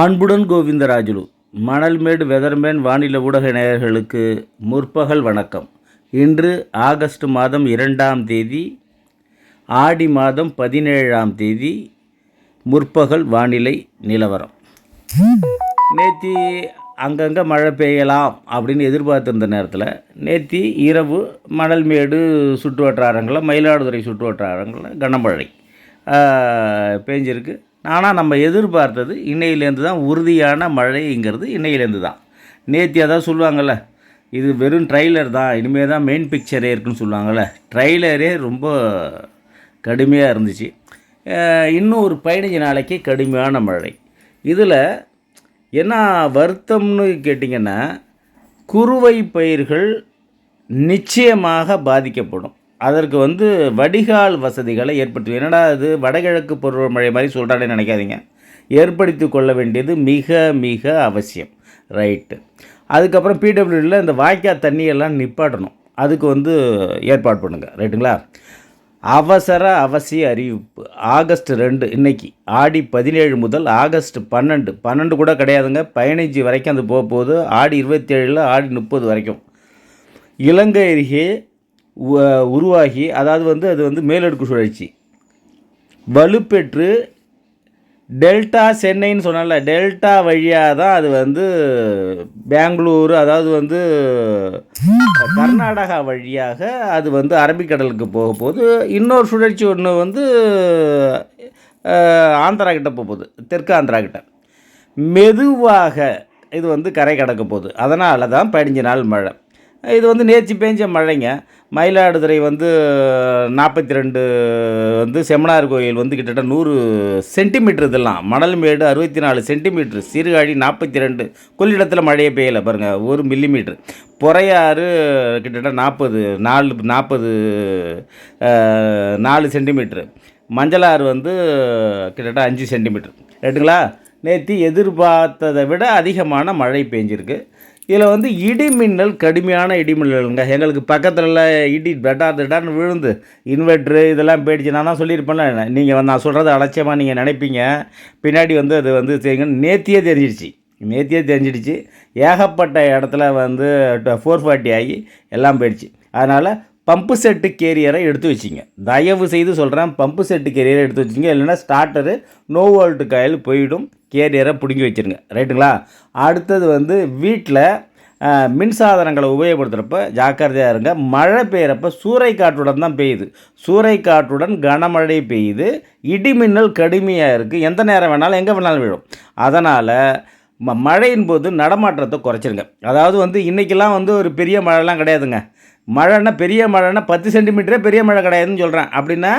அன்புடன் கோவிந்தராஜுலு. மணல்மேடு வெதர்மேன் வானிலை ஊடக நேயர்களுக்கு முற்பகல் வணக்கம். இன்று ஆகஸ்ட் மாதம் 2ஆம் தேதி, ஆடி மாதம் 17ஆம் தேதி முற்பகல் வானிலை நிலவரம். நேற்று அங்கங்கே மழை பெய்யலாம் அப்படின்னு எதிர்பார்த்துருந்த நேரத்தில் நேற்று இரவு மணல்மேடு சுற்று வட்டாரங்களில், மயிலாடுதுறை சுற்று வட்டாரங்களில் கனமழை பெஞ்சிருக்கு. ஆனால் நம்ம எதிர்பார்த்தது இன்னையிலேருந்து தான் உறுதியான மழைங்கிறது இன்னையிலேருந்து தான். நேற்று அதாவது சொல்லுவாங்கள்ல, இது வெறும் ட்ரைலர் தான், இனிமேல் தான் மெயின் பிக்சரே இருக்குன்னு சொல்லுவாங்கள்ல, ட்ரைலரே ரொம்ப கடுமையாக இருந்துச்சு. இன்னும் ஒரு 15 நாளைக்கு கடுமையான மழை. இதில் என்ன வருத்தம்னு கேட்டிங்கன்னா, குறுவை பயிர்கள் நிச்சயமாக பாதிக்கப்படும். அதற்கு வடிகால் வசதிகளை ஏற்படுத்தி, என்னடா இது வடகிழக்கு பருவமழை மாதிரி சொல்கிறானே நினைக்காதீங்க, ஏற்படுத்தி கொள்ள வேண்டியது மிக மிக அவசியம். ரைட்டு. அதுக்கப்புறம் பிடபிள்யூடியில் இந்த வாய்க்கால் தண்ணியெல்லாம் நிப்பாட்டணும், அதுக்கு ஏற்பாடு பண்ணுங்கள். ரைட்டுங்களா? அவசிய அறிவிப்பு. ஆகஸ்ட் 2 இன்னைக்கு, ஆடி 17 முதல் ஆகஸ்ட் 12 கூட கிடையாதுங்க, 15 வரைக்கும் அது போக போகுது. ஆடி 27, ஆடி 30 வரைக்கும் இலங்கை அருகே உருவாகி, அதாவது அது மேலடுக்கு சுழற்சி வலுப்பெற்று டெல்டா, சென்னைன்னு சொன்னால டெல்டா வழியாக தான் அது பெங்களூர், அதாவது கர்நாடகா வழியாக அது அரபிக்கடலுக்கு போக போகுது. இன்னொரு சுழற்சி ஒன்று ஆந்திரா கிட்ட போகுது, தெற்கு ஆந்திரா கிட்ட மெதுவாக இது கரை கடக்க போகுது. அதனால தான் 15 நாள் மழை. இது நேற்று பேஞ்ச மழைங்க. மயிலாடுதுறை 42 செம்மனார் கோயில் கிட்டத்தட்ட 100 சென்டிமீட்டர், இதெல்லாம் மணல்மேடு 64 சென்டிமீட்டர், சீர்காழி 42, கொள்ளிடத்தில் மழையே பெய்யலை பாருங்கள், 1 மில்லிமீட்டர். பொறையாறு கிட்டத்தட்ட 4 சென்டிமீட்டர், மஞ்சளாறு கிட்டத்தட்ட 5 சென்டிமீட்டர். ரைட்டுங்களா? நேற்று எதிர்பார்த்ததை விட அதிகமான மழை பெஞ்சிருக்கு. இதில் இடி மின்னல், கடுமையான இடி மின்னலுங்க. எங்களுக்கு பக்கத்தில் இடி பெட்டார்னு விழுந்து இன்வெர்ட்ரு இதெல்லாம் போயிடுச்சு. நான் தான் சொல்லியிருப்பேன்ல, நீங்கள் நான் சொல்கிறது அலட்சியமாக நீங்கள் நினைப்பீங்க, பின்னாடி அது செய்யுங்க. நேத்தியே தெரிஞ்சிடுச்சு. ஏகப்பட்ட இடத்துல 440 ஆகி எல்லாம் போயிடுச்சு. அதனால் பம்பு செட்டு கேரியரை எடுத்து வச்சிங்க, தயவு செய்து சொல்கிறேன், பம்பு செட்டு கேரியரை எடுத்து வச்சிங்க. இல்லைன்னா ஸ்டார்டரு நோ வோல்ட் காயில் போயிடும், கேரியரை பிடுங்கி வச்சுருங்க. ரைட்டுங்களா? அடுத்தது வீட்டில் மின்சாதனங்களை உபயோகப்படுத்துகிறப்ப ஜாக்கிரதையாக இருங்க. மழை பெய்கிறப்ப சூறைக்காற்றுடன் தான் பெய்யுது, சூறைக்காற்றுடன் கனமழை பெய்யுது, இடி மின்னல் கடுமையாக இருக்குது, எந்த நேரம் வேணாலும் எங்கே வேணாலும் விழும். அதனால் மழையின் போது நடமாட்டத்தை குறைச்சிருங்க. அதாவது இன்றைக்கெல்லாம் ஒரு பெரிய மழைலாம் கிடையாதுங்க. மழைன்னா பெரிய மழைன்னா 10 சென்டிமீட்டரே பெரிய மழை கிடையாதுன்னு சொல்கிறேன். அப்படின்னா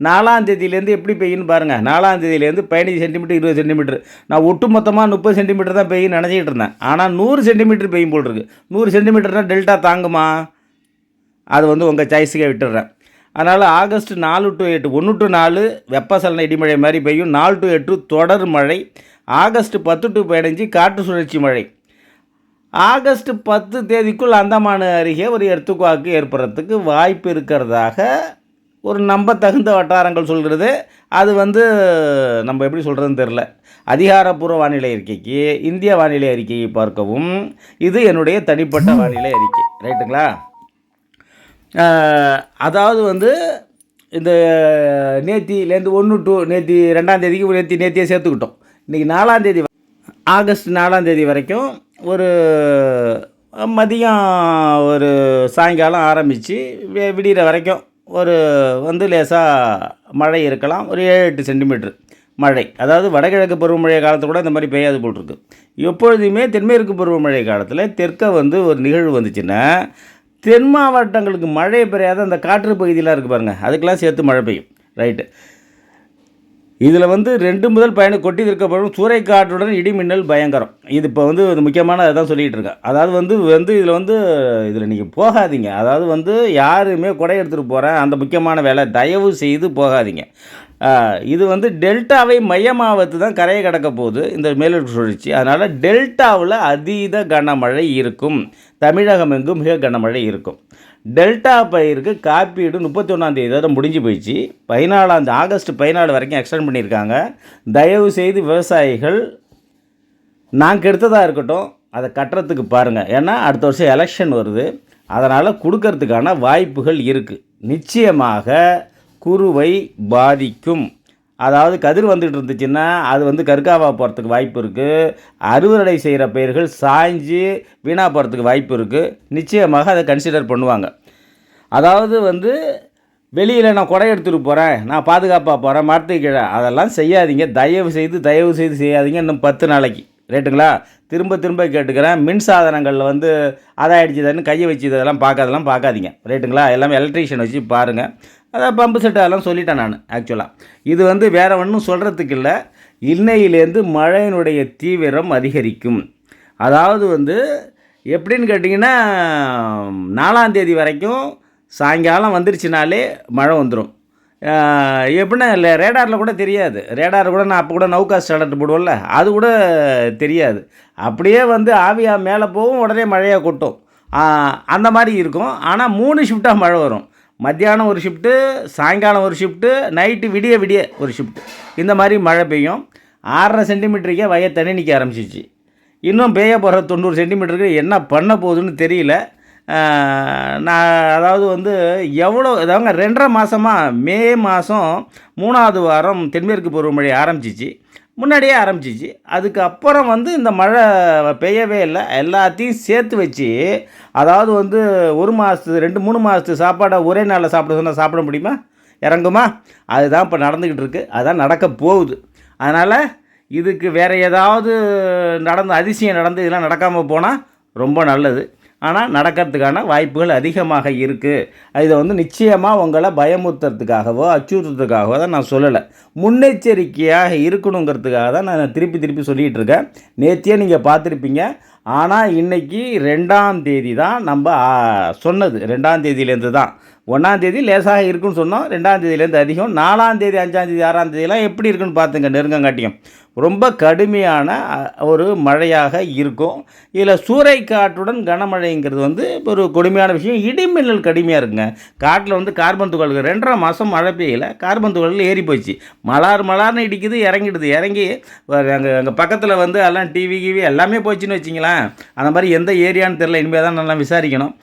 4ஆம் தேதியிலேருந்து எப்படி பெய்யுன்னு பாருங்கள். 4ஆம் தேதியிலேருந்து 15 சென்டிமீட்டர், 20 சென்டிமீட்டர். நான் ஒட்டு மொத்தமாக 30 சென்டிமீட்டர் தான் பெய்யுன்னு நினச்சிக்கிட்டு இருந்தேன். ஆனால் 100 சென்டிமீட்டர் பெய்யும் போல் இருக்குது. 100 சென்டிமீட்டர்னால் டெல்டா தாங்குமா? அது உங்கள் சாய்ஸுக்கே விட்டுடுறேன். அதனால் ஆகஸ்ட் 4 to 8, 1 to 4 வெப்பசலன இடிமழை மாதிரி பெய்யும். 4 to 8 தொடர் மழை. ஆகஸ்ட் 10 to 15 காற்று சுழற்சி மழை. ஆகஸ்ட் 10 தேதிக்குள் அந்தமான் அருகே ஒரு எர்த்துக்குவாக்கு ஏற்படுறதுக்கு வாய்ப்பு இருக்கிறதாக ஒரு நம்பத்தகுந்த வட்டாரங்கள் சொல்கிறது. அது நம்ம எப்படி சொல்கிறதுன்னு தெரில. அதிகாரப்பூர்வ வானிலை அறிக்கைக்கு, இந்திய வானிலை அறிக்கையை பார்க்கவும். இது என்னுடைய தனிப்பட்ட வானிலை அறிக்கை. ரைட்டுங்களா? அதாவது இந்த நேத்திலேருந்து 1 to நேற்று 2ஆம் தேதிக்கு நேத்தியே சேர்த்துக்கிட்டோம். இன்றைக்கி 4ஆம் தேதி, ஆகஸ்ட் 4ஆம் தேதி வரைக்கும் ஒரு மதியம், ஒரு சாயங்காலம் ஆரம்பித்து விடிகிற வரைக்கும் ஒரு லேசாக மழை இருக்கலாம். ஒரு 7-8 சென்டிமீட்டர் மழை. அதாவது வடகிழக்கு பருவமழை காலத்தில் கூட இந்த மாதிரி பெய்யாது போல் இருக்குது. எப்பொழுதுமே தென்மேற்கு பருவமழை காலத்தில் தெற்க ஒரு நிகழ்வு வந்துச்சுன்னா தென் மாவட்டங்களுக்கு மழை பெய்யாத அந்த காற்று பகுதியெலாம் இருக்குது பாருங்கள், அதுக்கெல்லாம் சேர்த்து மழை பெய்யும். ரைட்டு. இதில் 2 முதல் 15 கொட்டி இருக்கப்படும் சூறைக்காற்றுடன் இடி மின்னல் பயங்கரம். இது இப்போ முக்கியமான அதான் சொல்லிகிட்டு இருக்கேன். அதாவது இதில் நீங்கள் போகாதீங்க. அதாவது யாருமே கொடை எடுத்துகிட்டு போகிறேன் அந்த முக்கியமான வேலை, தயவு செய்து போகாதீங்க. இது டெல்டாவை மையமாக தான் கரையை கடக்க போகுது இந்த மேலடுக்கு சுழற்சி. அதனால் டெல்டாவில் அதீத கனமழை இருக்கும், தமிழகம் எங்கும் மிக கனமழை இருக்கும். டெல்டா பயிருக்கு காப்பீடு 31ஆம் தேதி முடிஞ்சு போயிடுச்சு. ஆகஸ்ட் 14 வரைக்கும் எக்ஸ்டெண்ட் பண்ணியிருக்காங்க. தயவு செய்து விவசாயிகள் நான் கெடுத்ததாக இருக்கட்டும், அதை கட்டுறதுக்கு பாருங்கள். ஏன்னா அடுத்த வருஷம் எலெக்ஷன் வருது. அதனால் கொடுக்கறதுக்கான வாய்ப்புகள் இருக்குது. நிச்சயமாக குருவை பாதிக்கும். அதாவது கதிர் வந்துட்டு இருந்துச்சுன்னா அது வந்து கருக்காவா போகிறதுக்கு வாய்ப்பு இருக்குது. அறுவடை செய்கிற பயிர்கள் சாய்ஞ்சு வீணாக போகிறதுக்கு வாய்ப்பு இருக்குது. நிச்சயமாக அதை கன்சிடர் பண்ணுவாங்க. அதாவது வந்து வெளியில் நான் கொடை எடுத்துகிட்டு போகிறேன், நான் பாதுகாப்பாக போகிறேன், மரத்துக்கு கீழே அதெல்லாம் செய்யாதீங்க. தயவு செய்து செய்யாதீங்க. இன்னும் 10 நாளைக்கு ரைட்டுங்களா? திரும்ப கேட்டுக்கிறேன். மின் சாதனங்களில் வந்து அதை அடிச்சதுன்னு கையை வச்சு இதெல்லாம் பார்க்காதீங்க ரைட்டுங்களா? எல்லாமே எலக்ட்ரீஷியன் வச்சு பாருங்கள். அதான் பம்பு செட்டு அதெல்லாம் சொல்லிட்டேன் நான். ஆக்சுவலாக இது வந்து வேறு ஒன்றும் சொல்கிறதுக்கு இல்லை. இன்னையிலேருந்து மழையினுடைய தீவிரம் அதிகரிக்கும். அதாவது வந்து எப்படின்னு கேட்டிங்கன்னா 4ஆம் தேதி வரைக்கும் சாயங்காலம் வந்துருச்சுனாலே மழை வந்துடும். எப்படின்னா இல்லை ரேடாரில் கூட தெரியாது. ரேடார் கூட நான் அப்போ கூட நௌகாஸ்ட் அலர்ட் போடுவோம்ல, அது கூட தெரியாது. அப்படியே வந்து ஆவியாக மேலே போகும், உடனே மழையாக கொட்டும். அந்த மாதிரி இருக்கும். ஆனால் 3 ஷிஃப்டாக மழை வரும். மத்தியானம் ஒரு ஷிஃப்ட்டு, சாயங்காலம் ஒரு ஷிஃப்ட்டு, நைட்டு விடிய ஒரு ஷிஃப்ட்டு. இந்த மாதிரி மழை பெய்யும். 6.5 சென்டிமீட்டருக்கே வய தண்ணி நிற்க ஆரம்பிச்சிச்சு. இன்னும் பெய்ய போகிற 90 சென்டிமீட்டருக்கு என்ன பண்ண போகுதுன்னு தெரியல. நான் அதாவது வந்து எவ்வளோ அதாவங்க 2.5 மாதமாக மே மாதம் 3ஆவது வாரம் தென்மேற்கு பருவமழை ஆரம்பிச்சிச்சு. முன்னாடியே ஆரம்பிச்சிச்சு. அதுக்கப்புறம் வந்து இந்த மழை பெய்யவே இல்லை. எல்லாத்தையும் சேர்த்து வச்சு அதாவது வந்து 1 மாதத்து 2-3 மாதத்து சாப்பாடை ஒரே நாளில் சாப்பிட சொன்னால் சாப்பிட முடியுமா? இறங்குமா? அதுதான் இப்போ நடந்துக்கிட்டு இருக்குது. அதுதான் நடக்க போகுது. அதனால் இதுக்கு வேறு ஏதாவது அதிசயம் நடந்து இதெல்லாம் நடக்காமல் போனால் ரொம்ப நல்லது. ஆனால் நடக்கிறதுக்கான வாய்ப்புகள் அதிகமாக இருக்குது. இதை வந்து நிச்சயமாக உங்களை பயமுறுத்துறதுக்காகவோ அச்சுறுத்துறதுக்காகவோ தான் நான் சொல்லலை. முன்னெச்சரிக்கையாக இருக்கணுங்கிறதுக்காக தான் நான் திருப்பி சொல்லிகிட்டு இருக்கேன். நேத்தியே நீங்கள் பார்த்துருப்பீங்க. ஆனால் இன்றைக்கி 2ஆம் தேதி தான் நம்ம சொன்னது. 2ஆம் தேதியிலேருந்து தான். 1ஆம் தேதி லேசாக இருக்குன்னு சொன்னோம். 2ஆம் தேதியிலேருந்து அதிகம். 4ஆம் தேதி 5ஆம் தேதி 6ஆம் தேதியெல்லாம் எப்படி இருக்குன்னு பார்த்துங்க. நெருங்கங்காட்டியும் ரொம்ப கடுமையான ஒரு மழையாக இருக்கும். இதில் சூறைக்காற்றுடன் கனமழைங்கிறது வந்து ஒரு கொடுமையான விஷயம். இடிமின்னல் கடுமையாக இருக்குங்க. காட்டில் வந்து கார்பன் துகள்கள் 2.5 மாதம் மழை பெய்யல, கார்பன் துகள்கள் ஏறி போச்சு. மலார்னு இடிக்குது, இறங்கி அங்கே பக்கத்தில் வந்து எல்லாம் டிவி எல்லாமே போச்சுன்னு வச்சிங்களேன். அந்த மாதிரி எந்த ஏரியான்னு தெரில. இனிமேல் தான் நல்லா விசாரிக்கணும்.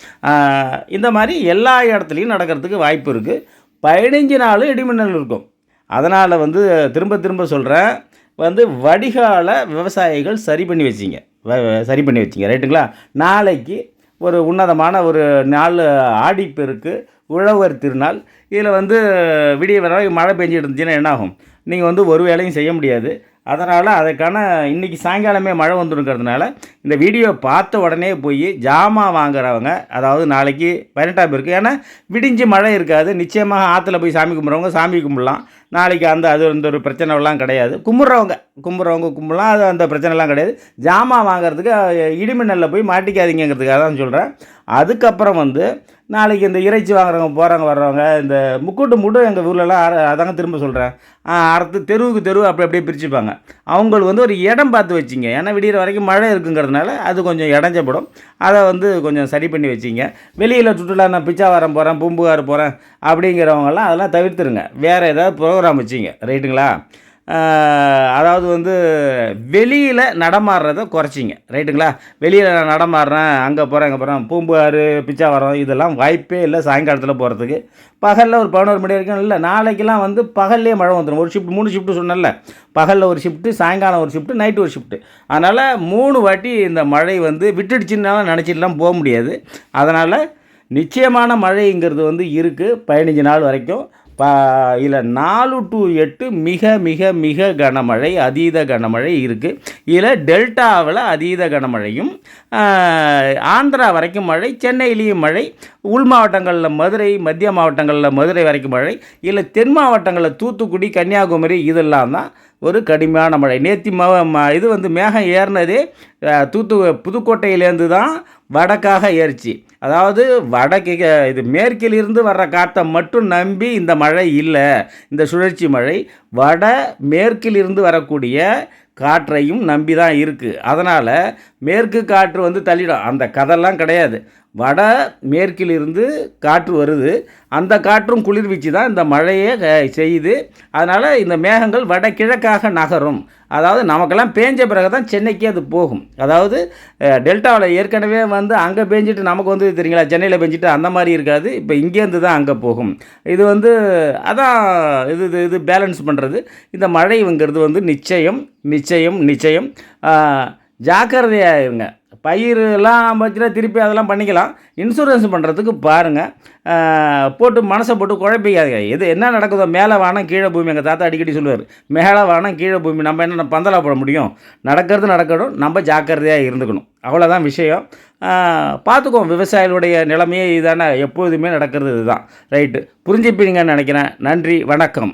இந்த மாதிரி எல்லா இடத்துலையும் நடக்கிறதுக்கு வாய்ப்பு இருக்குது. 15 நாள் இடிமின்னல் இருக்கும். அதனால் வந்து திரும்ப சொல்கிறேன், வந்து வடிகால விவசாயிகள் சரி பண்ணி வச்சிங்க ரைட்டுங்களா? நாளைக்கு ஒரு உன்னதமான ஒரு நாள், ஆடிப்பெருக்கு, உழவர் திருநாள். இதில் வந்து விடிய வர மழை பெஞ்சிட்டு இருந்துச்சுன்னா என்னாகும்? நீங்கள் வந்து ஒரு வேலையும் செய்ய முடியாது. அதனால் அதுக்கான இன்றைக்கி சாயங்காலமே மழை வந்துருக்கிறதுனால இந்த வீடியோ பார்த்த உடனே போய் ஜாமான் வாங்குறவங்க, அதாவது நாளைக்கு 18ஆம் பேருக்கு, ஏன்னா விடிஞ்சு மழை இருக்காது. நிச்சயமாக ஆற்றுல போய் சாமி கும்பிட்றவங்க சாமி கும்பிடலாம். நாளைக்கு அது ஒரு பிரச்சனைலாம் கிடையாது. கும்பிட்றவங்க கும்பிடலாம். அது அந்த பிரச்சனைலாம் கிடையாது. ஜாமான் வாங்குறதுக்கு இடிமின்னலில் போய் மாட்டிக்காதீங்கிறதுக்காக தான் சொல்கிறேன். அதுக்கப்புறம் வந்து நாளைக்கு இந்த இறைச்சி வாங்குறவங்க போகிறவங்க வர்றவங்க இந்த முக்கூட்டு எங்கள் ஊர்லலாம் அதாங்க திரும்ப சொல்கிறேன், அறுத்து தெருவுக்கு அப்படியே பிரிச்சுப்பாங்க. அவங்களுக்கு வந்து ஒரு இடம் பார்த்து வச்சிங்க. ஏன்னா விடிகிற வரைக்கும் மழை இருக்குங்கிறதுனால அது கொஞ்சம் இடைஞ்சப்படும். அதை வந்து கொஞ்சம் சரி பண்ணி வச்சிங்க. வெளியில் சுற்றுலா நான் பிச்சாவரம் போகிறேன், பூம்புகார் போகிறேன் அப்படிங்கிறவங்கெல்லாம் அதெல்லாம் தவிர்த்துருங்க. வேறு ஏதாவது ப்ரோக்ராம் வச்சிங்க ரைட்டுங்களா? அதாவது வந்து வெளியில் நடமாடுறத குறைச்சிங்க ரைட்டுங்களா? வெளியில் நான் நடமாடுறேன், அங்கே போகிறேன், இங்கே போகிறேன், பூம்புகார், பிச்சாவரம் இதெல்லாம் வாய்ப்பே இல்லை சாயங்காலத்தில் போகிறதுக்கு. பகலில் ஒரு 11 மணி வரைக்கும் இல்லை. நாளைக்கெல்லாம் வந்து பகல்லே மழை வந்துடும். ஒரு ஷிஃப்ட் 3 ஷிஃப்ட்டு சொன்னல, பகலில் ஒரு ஷிஃப்ட்டு, சாயங்காலம் ஒரு ஷிஃப்ட்டு, நைட்டு ஒரு ஷிஃப்ட்டு. அதனால் 3 வாட்டி இந்த மழை வந்து விட்டுடுச்சுன்னாலும் நினச்சிட்டுலாம் போக முடியாது. அதனால் நிச்சயமான மழைங்கிறது வந்து இருக்குது 15 நாள் வரைக்கும். இதில் 4 to 8 மிக கனமழை, அதீத கனமழை இருக்குது. இதில் டெல்டாவில் அதீத கனமழையும், ஆந்திரா வரைக்கும் மழை, சென்னையிலையும் மழை, உள் மாவட்டங்களில் மதுரை, மத்திய மாவட்டங்களில் மதுரை வரைக்கும் மழை, இல்லை தென் மாவட்டங்களில் தூத்துக்குடி, கன்னியாகுமரி இதெல்லாம் தான் ஒரு கடுமையான மழை. நேற்று இது வந்து மேகம் ஏறினதே புதுக்கோட்டையிலேருந்து தான் வடக்காக ஏறிச்சு. அதாவது வடக்கு இது மேற்கிலிருந்து வர்ற காற்றை மட்டும் நம்பி இந்த மழை இல்லை. இந்த சுழற்சி மழை வட மேற்கிலிருந்து வரக்கூடிய காற்றையும் நம்பி தான் இருக்குது. அதனால் மேற்கு காற்று வந்து தள்ளிடும், அந்த கதைலாம் கிடையாது. வட மேற்கிலிருந்து காற்று வருது, அந்த காற்றும் குளிர்வீச்சு தான் இந்த மழையே செய்யுது. அதனால் இந்த மேகங்கள் வடகிழக்காக நகரும். அதாவது நமக்கெல்லாம் பேஞ்ச பிறகு தான் சென்னைக்கு அது போகும். அதாவது டெல்டாவில் ஏற்கனவே வந்து அங்கே பேஞ்சிட்டு நமக்கு வந்து தெரியுங்களா, சென்னையில் பேஞ்சிட்டு அந்த மாதிரி இருக்காது. இப்போ இங்கேருந்து தான் அங்கே போகும். இது வந்து அதான் இது பேலன்ஸ் பண்ணுறது. இந்த மழைங்கிறது வந்து நிச்சயம் நிச்சயம் நிச்சயம். ஜாக்கிரதையாக இருங்க. பயிரெலாம் வச்சுனா திருப்பி அதெல்லாம் பண்ணிக்கலாம். இன்சூரன்ஸ் பண்ணுறதுக்கு பாருங்கள். போட்டு மனசை போட்டு குழப்பிக்காதீங்க. எது என்ன நடக்குதோ, மேலே வானம் கீழே பூமி. எங்கள் தாத்தா அடிக்கடி சொல்லுவார், மேலே வானம் கீழே பூமி. நம்ம என்ன பந்தலா போட முடியும்? நடக்கணும், நம்ம ஜாக்கிரதையாக இருந்துக்கணும். அவ்வளோதான் விஷயம். பார்த்துக்குவோம். விவசாயிகளுடைய நிலைமையே இதுதானே, எப்போதுமே நடக்கிறது இதுதான். ரைட்டு, புரிஞ்சுப்பீங்கன்னு நினைக்கிறேன். நன்றி, வணக்கம்.